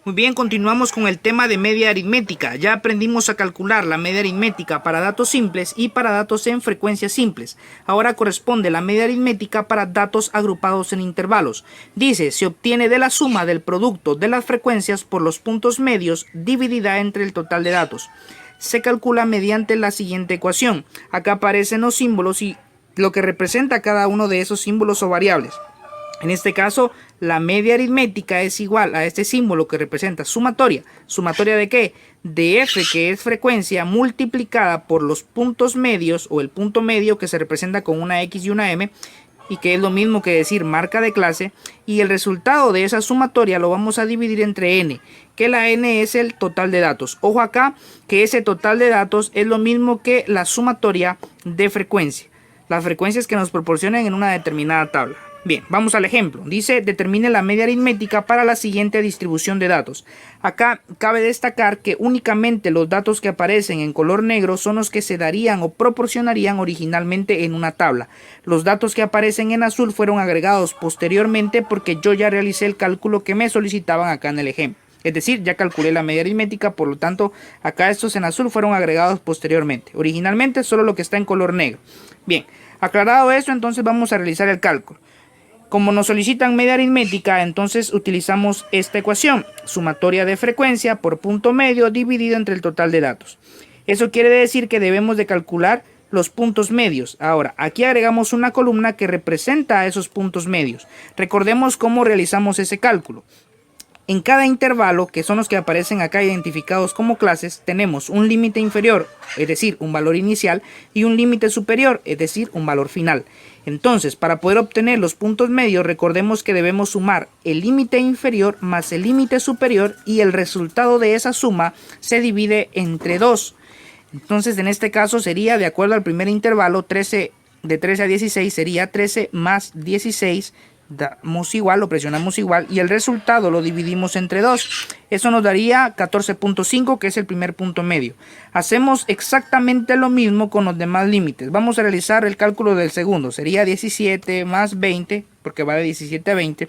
Muy bien, continuamos con el tema de media aritmética. Ya aprendimos a calcular la media aritmética para datos simples y para datos en frecuencias simples. Ahora corresponde la media aritmética para datos agrupados en intervalos. Dice, se obtiene de la suma del producto de las frecuencias por los puntos medios dividida entre el total de datos. Se calcula mediante la siguiente ecuación. Acá aparecen los símbolos y lo que representa cada uno de esos símbolos o variables. En este caso, la media aritmética es igual a este símbolo que representa sumatoria. ¿Sumatoria de qué? De f, que es frecuencia, multiplicada por los puntos medios o el punto medio que se representa con una x y una m, y que es lo mismo que decir marca de clase, y el resultado de esa sumatoria lo vamos a dividir entre n, que la n es el total de datos. Ojo acá que ese total de datos es lo mismo que la sumatoria de frecuencia, las frecuencias que nos proporcionan en una determinada tabla. Bien, vamos al ejemplo. Dice, determine la media aritmética para la siguiente distribución de datos. Acá cabe destacar que únicamente los datos que aparecen en color negro son los que se darían o proporcionarían originalmente en una tabla. Los datos que aparecen en azul fueron agregados posteriormente porque yo ya realicé el cálculo que me solicitaban acá en el ejemplo. Es decir, ya calculé la media aritmética, por lo tanto, acá estos en azul fueron agregados posteriormente. Originalmente solo lo que está en color negro. Bien, aclarado esto, entonces vamos a realizar el cálculo. Como nos solicitan media aritmética, entonces utilizamos esta ecuación, sumatoria de frecuencia por punto medio dividido entre el total de datos. Eso quiere decir que debemos de calcular los puntos medios. Ahora, aquí agregamos una columna que representa a esos puntos medios. Recordemos cómo realizamos ese cálculo. En cada intervalo, que son los que aparecen acá identificados como clases, tenemos un límite inferior, es decir, un valor inicial, y un límite superior, es decir, un valor final. Entonces, para poder obtener los puntos medios, recordemos que debemos sumar el límite inferior más el límite superior y el resultado de esa suma se divide entre 2. Entonces, en este caso sería, de acuerdo al primer intervalo, 13, de 13 a 16 sería 13 más 16, damos igual, lo presionamos igual y el resultado lo dividimos entre 2. Eso nos daría 14.5, que es el primer punto medio. Hacemos exactamente lo mismo con los demás límites. Vamos a realizar el cálculo del segundo. Sería 17 más 20, porque va de 17 a 20.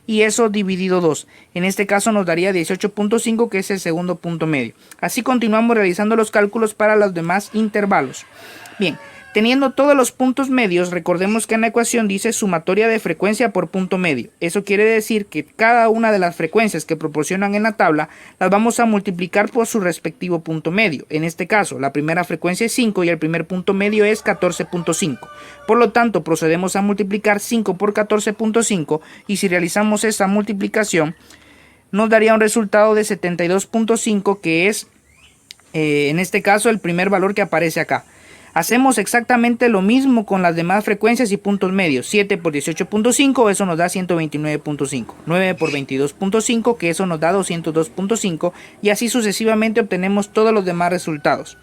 Y eso dividido 2. En este caso nos daría 18.5, que es el segundo punto medio. Así continuamos realizando los cálculos para los demás intervalos. Bien. Teniendo todos los puntos medios, recordemos que en la ecuación dice sumatoria de frecuencia por punto medio. Eso quiere decir que cada una de las frecuencias que proporcionan en la tabla las vamos a multiplicar por su respectivo punto medio. En este caso, la primera frecuencia es 5 y el primer punto medio es 14.5. Por lo tanto, procedemos a multiplicar 5 por 14.5 y si realizamos esa multiplicación, nos daría un resultado de 72.5, que es, en este caso, el primer valor que aparece acá. Hacemos exactamente lo mismo con las demás frecuencias y puntos medios. 7 por 18.5, eso nos da 129.5. 9 por 22.5, que eso nos da 202.5. Y así sucesivamente obtenemos todos los demás resultados.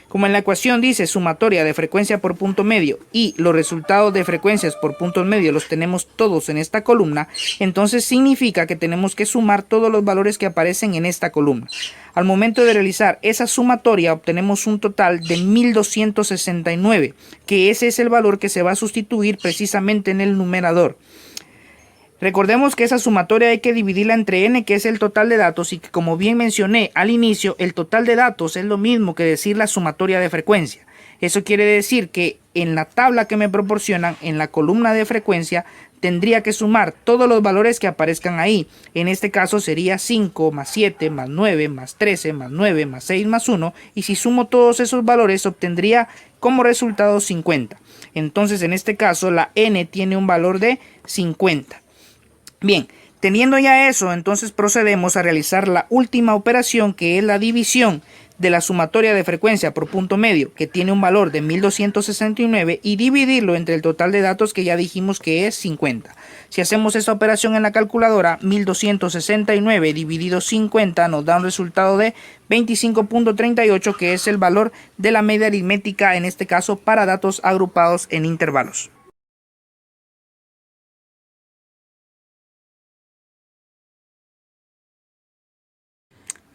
Como en la ecuación dice sumatoria de frecuencia por punto medio y los resultados de frecuencias por puntos medios los tenemos todos en esta columna, entonces significa que tenemos que sumar todos los valores que aparecen en esta columna. Al momento de realizar esa sumatoria obtenemos un total de 1269, que ese es el valor que se va a sustituir precisamente en el numerador. Recordemos que esa sumatoria hay que dividirla entre n, que es el total de datos, y que, como bien mencioné al inicio, el total de datos es lo mismo que decir la sumatoria de frecuencia. Eso quiere decir que en la tabla que me proporcionan, en la columna de frecuencia, tendría que sumar todos los valores que aparezcan ahí. En este caso sería 5 más 7 más 9 más 13 más 9 más 6 más 1, y si sumo todos esos valores obtendría como resultado 50. Entonces en este caso la n tiene un valor de 50. Bien, teniendo ya eso, entonces procedemos a realizar la última operación, que es la división de la sumatoria de frecuencia por punto medio, que tiene un valor de 1269, y dividirlo entre el total de datos, que ya dijimos que es 50. Si hacemos esta operación en la calculadora, 1269 dividido 50 nos da un resultado de 25.38, que es el valor de la media aritmética, en este caso para datos agrupados en intervalos.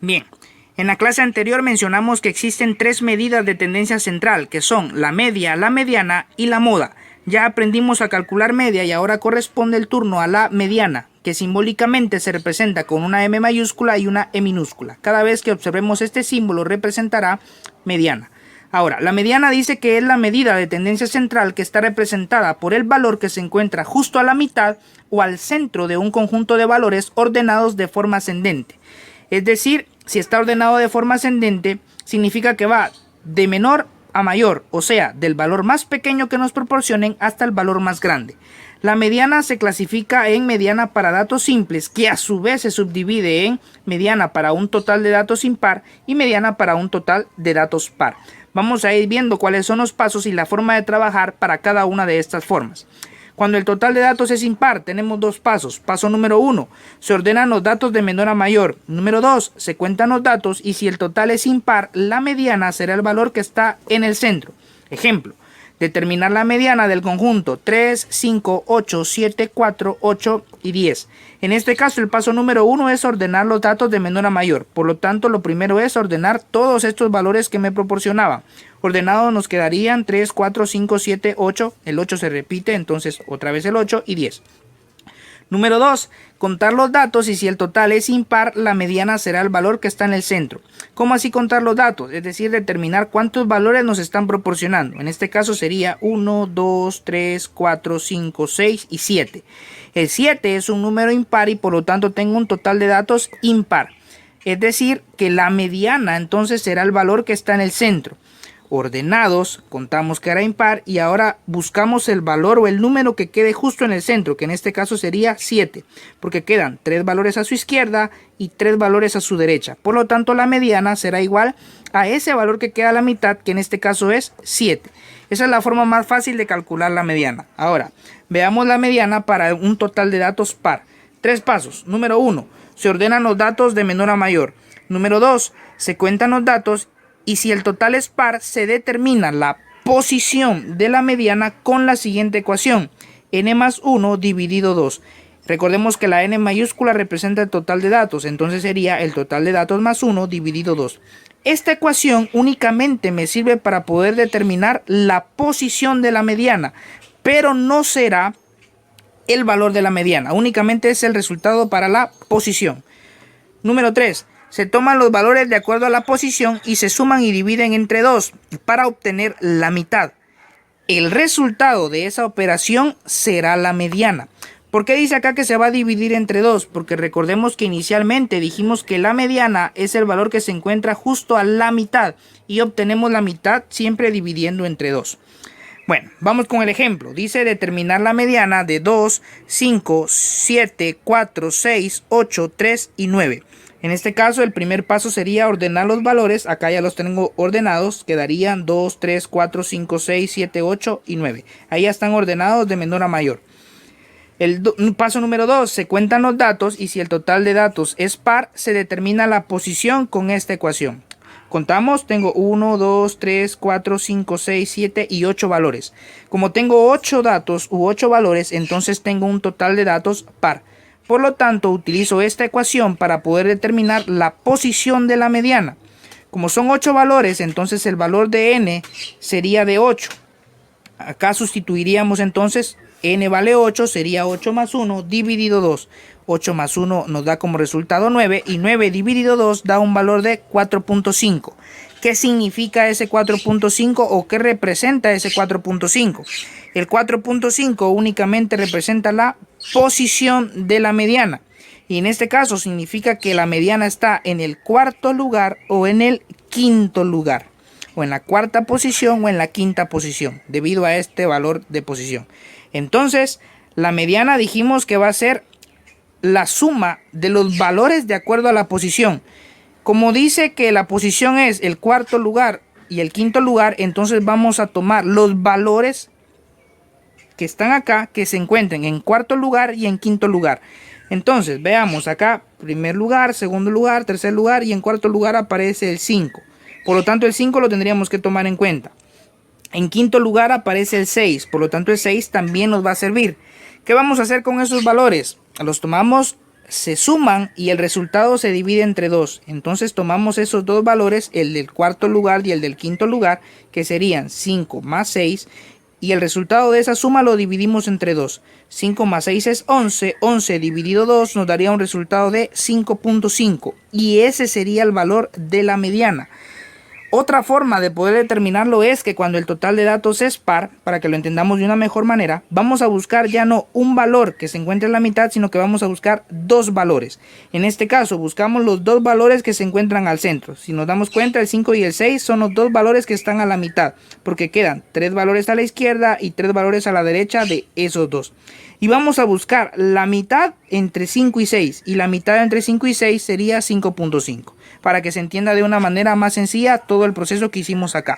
Bien, en la clase anterior mencionamos que existen 3 medidas de tendencia central, que son la media, la mediana y la moda. Ya aprendimos a calcular media y ahora corresponde el turno a la mediana. que simbólicamente se representa con una M mayúscula y una E minúscula. Cada vez que observemos este símbolo representará mediana. Ahora, la mediana dice que es la medida de tendencia central que está representada por el valor que se encuentra justo a la mitad o al centro de un conjunto de valores ordenados de forma ascendente. Es decir, si está ordenado de forma ascendente, significa que va de menor a mayor, o sea, del valor más pequeño que nos proporcionen hasta el valor más grande. La mediana se clasifica en mediana para datos simples, que a su vez se subdivide en mediana para un total de datos impar y mediana para un total de datos par. Vamos a ir viendo cuáles son los pasos y la forma de trabajar para cada una de estas formas. Cuando el total de datos es impar, tenemos dos pasos. Paso número 1, se ordenan los datos de menor a mayor. Número 2, se cuentan los datos y si el total es impar, la mediana será el valor que está en el centro. Ejemplo, determinar la mediana del conjunto 3, 5, 8, 7, 4, 8 y 10. En este caso el paso número 1 es ordenar los datos de menor a mayor. Por lo tanto, lo primero es ordenar todos estos valores que me proporcionaban. Ordenados nos quedarían 3, 4, 5, 7, 8. El 8 se repite, entonces otra vez el 8 y 10. Número 2. Contar los datos y si el total es impar, la mediana será el valor que está en el centro. ¿Cómo así contar los datos? Es decir, determinar cuántos valores nos están proporcionando. En este caso sería 1, 2, 3, 4, 5, 6 y 7. El 7 es un número impar y por lo tanto tengo un total de datos impar. Es decir, que la mediana entonces será el valor que está en el centro. Ordenados, contamos que era impar y ahora buscamos el valor o el número que quede justo en el centro, que en este caso sería 7, porque quedan 3 valores a su izquierda y 3 valores a su derecha. Por lo tanto, la mediana será igual a ese valor que queda a la mitad, que en este caso es 7. Esa es la forma más fácil de calcular la mediana. Ahora, veamos la mediana para un total de datos par. 3 pasos. Número 1, se ordenan los datos de menor a mayor. Número 2, se cuentan los datos y si el total es par, se determina la posición de la mediana con la siguiente ecuación: n más 1 dividido 2. Recordemos que la n mayúscula representa el total de datos, entonces sería el total de datos más 1 dividido 2. Esta ecuación únicamente me sirve para poder determinar la posición de la mediana, pero no será el valor de la mediana, únicamente es el resultado para la posición. Número 3. Se toman los valores de acuerdo a la posición y se suman y dividen entre 2 para obtener la mitad. El resultado de esa operación será la mediana. ¿Por qué dice acá que se va a dividir entre 2? Porque recordemos que inicialmente dijimos que la mediana es el valor que se encuentra justo a la mitad y obtenemos la mitad siempre dividiendo entre 2. Bueno, vamos con el ejemplo. Dice determinar la mediana de 2, 5, 7, 4, 6, 8, 3 y 9. En este caso, el primer paso sería ordenar los valores. Acá ya los tengo ordenados. Quedarían 2, 3, 4, 5, 6, 7, 8 y 9. Ahí ya están ordenados de menor a mayor. Paso número 2. Se cuentan los datos y si el total de datos es par, se determina la posición con esta ecuación. Contamos, tengo 1, 2, 3, 4, 5, 6, 7 y 8 valores. Como tengo 8 datos u 8 valores, entonces tengo un total de datos par. Por lo tanto, utilizo esta ecuación para poder determinar la posición de la mediana. Como son 8 valores, entonces el valor de n sería de 8. Acá sustituiríamos entonces, n vale 8, sería 8 más 1 dividido 2. 8 más 1 nos da como resultado 9 y 9 dividido 2 da un valor de 4.5. ¿Qué significa ese 4.5 o qué representa ese 4.5? El 4.5 únicamente representa la posición de la mediana. Y en este caso significa que la mediana está en el cuarto lugar o en el quinto lugar. O en la cuarta posición o en la quinta posición, debido a este valor de posición. Entonces, la mediana dijimos que va a ser la suma de los valores de acuerdo a la posición. Como dice que la posición es el cuarto lugar y el quinto lugar, entonces vamos a tomar los valores que están acá, que se encuentren en cuarto lugar y en quinto lugar. Entonces, veamos acá, primer lugar, segundo lugar, tercer lugar y en cuarto lugar aparece el 5. Por lo tanto, el 5 lo tendríamos que tomar en cuenta. En quinto lugar aparece el 6, por lo tanto el 6 también nos va a servir. ¿Qué vamos a hacer con esos valores? Los tomamos, se suman y el resultado se divide entre 2. Entonces tomamos esos dos valores, el del cuarto lugar y el del quinto lugar, que serían 5 más 6, y el resultado de esa suma lo dividimos entre 2. 5 más 6 es 11, 11 dividido 2 nos daría un resultado de 5.5 y ese sería el valor de la mediana. Otra forma de poder determinarlo es que cuando el total de datos es par, para que lo entendamos de una mejor manera, vamos a buscar ya no un valor que se encuentre en la mitad, sino que vamos a buscar dos valores. En este caso buscamos los dos valores que se encuentran al centro. Si nos damos cuenta, el 5 y el 6 son los dos valores que están a la mitad, porque quedan 3 valores a la izquierda y 3 valores a la derecha de esos dos. Y vamos a buscar la mitad entre 5 y 6, y la mitad entre 5 y 6 sería 5.5. Para que se entienda de una manera más sencilla todo el proceso que hicimos acá.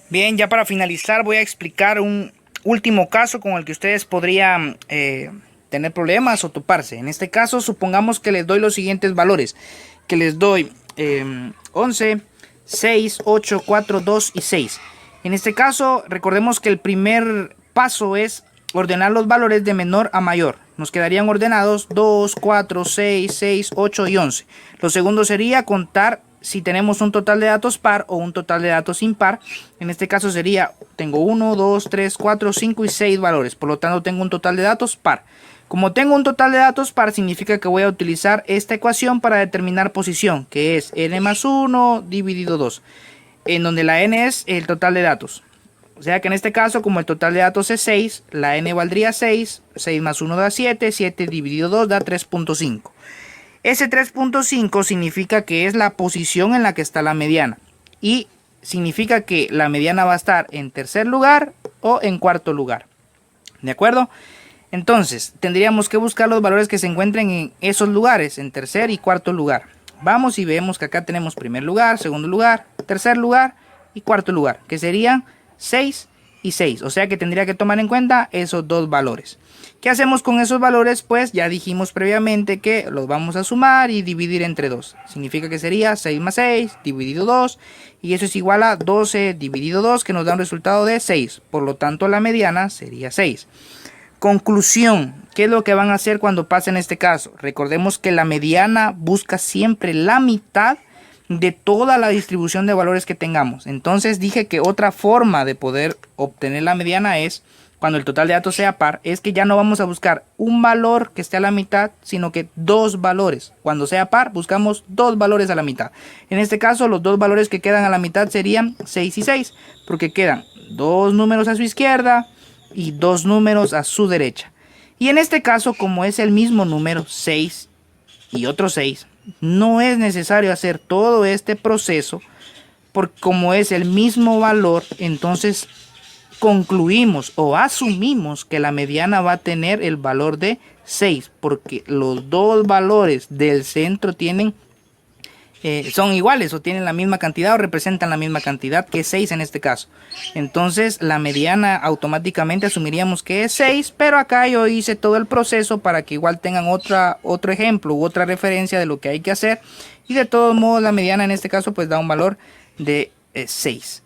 Bien, ya para finalizar voy a explicar un último caso con el que ustedes podrían tener problemas o toparse. En este caso supongamos que les doy los siguientes valores. Que les doy 11, 6, 8, 4, 2 y 6. En este caso recordemos que el primer paso es ordenar los valores de menor a mayor. Nos quedarían ordenados 2, 4, 6, 6, 8 y 11. Lo segundo sería contar si tenemos un total de datos par o un total de datos impar. En este caso sería, tengo 1, 2, 3, 4, 5 y 6 valores. Por lo tanto tengo un total de datos par. Como tengo un total de datos par, significa que voy a utilizar esta ecuación para determinar posición, que es n más 1 dividido 2, en donde la n es el total de datos. O sea que en este caso, como el total de datos es 6, la n valdría 6, 6 más 1 da 7, 7 dividido 2 da 3.5. Ese 3.5 significa que es la posición en la que está la mediana. Y significa que la mediana va a estar en tercer lugar o en cuarto lugar. ¿De acuerdo? Entonces, tendríamos que buscar los valores que se encuentren en esos lugares, en tercer y cuarto lugar. Vamos y vemos que acá tenemos primer lugar, segundo lugar, tercer lugar y cuarto lugar, que serían 6 y 6, o sea que tendría que tomar en cuenta esos dos valores. ¿Qué hacemos con esos valores? Pues ya dijimos previamente que los vamos a sumar y dividir entre 2. Significa que sería 6 más 6 dividido 2 y eso es igual a 12 dividido 2 que nos da un resultado de 6. Por lo tanto la mediana sería 6. Conclusión, ¿qué es lo que van a hacer cuando pasen este caso? Recordemos que la mediana busca siempre la mitad de toda la distribución de valores que tengamos. Entonces dije que otra forma de poder obtener la mediana es, cuando el total de datos sea par, es que ya no vamos a buscar un valor que esté a la mitad, sino que dos valores. Cuando sea par, buscamos dos valores a la mitad. En este caso, los dos valores que quedan a la mitad serían 6 y 6, porque quedan dos números a su izquierda y dos números a su derecha. Y en este caso, como es el mismo número, 6 y otro 6, no es necesario hacer todo este proceso, porque como es el mismo valor, entonces concluimos o asumimos que la mediana va a tener el valor de 6, porque los dos valores del centro son iguales o tienen la misma cantidad o representan la misma cantidad, que es 6 en este caso. Entonces la mediana automáticamente asumiríamos que es 6, pero acá yo hice todo el proceso para que igual tengan otro ejemplo u otra referencia de lo que hay que hacer, y de todos modos la mediana en este caso pues da un valor de 6.